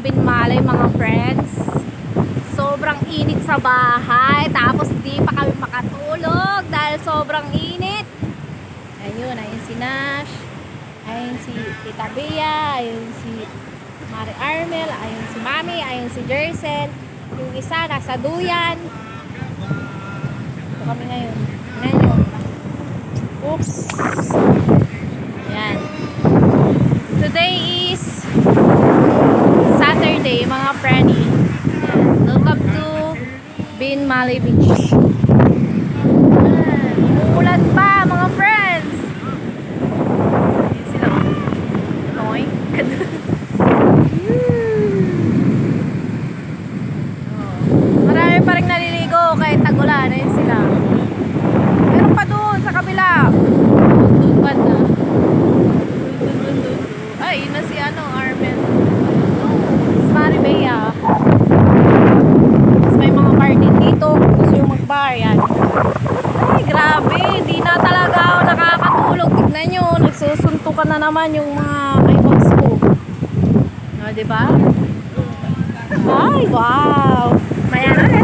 Binmalay mga friends. Sobrang init sa bahay. Tapos di pa kami makatulog dahil sobrang init. Ayun, ayun si Nash. Ayun si Tita Bea. Ayun si Mari Armel. Ayun si Mami. Ayun si Jercel. Yung isa nasa duyan. Ito kami ngayon. Oops. Yan. Today is Saturday mga friendly. Welcome to Binmalay Beach. Umuulan pa mga friends. Yan sila. Noy. Marami pa rin naliligo kahit tag-ulan. Yan sila. Meron pa doon sa kabila. Doon banda. Ay, yun na si Armel. Mari Bea. Tapos may mga bar din dito. Gusto yung mag-bar. Yan. Ay, grabe. Hindi na talaga ako nakakatulog. Tignan nyo. Nagsusuntukan na naman yung mga eyebags ko. Diba? Ay, wow. Maya na.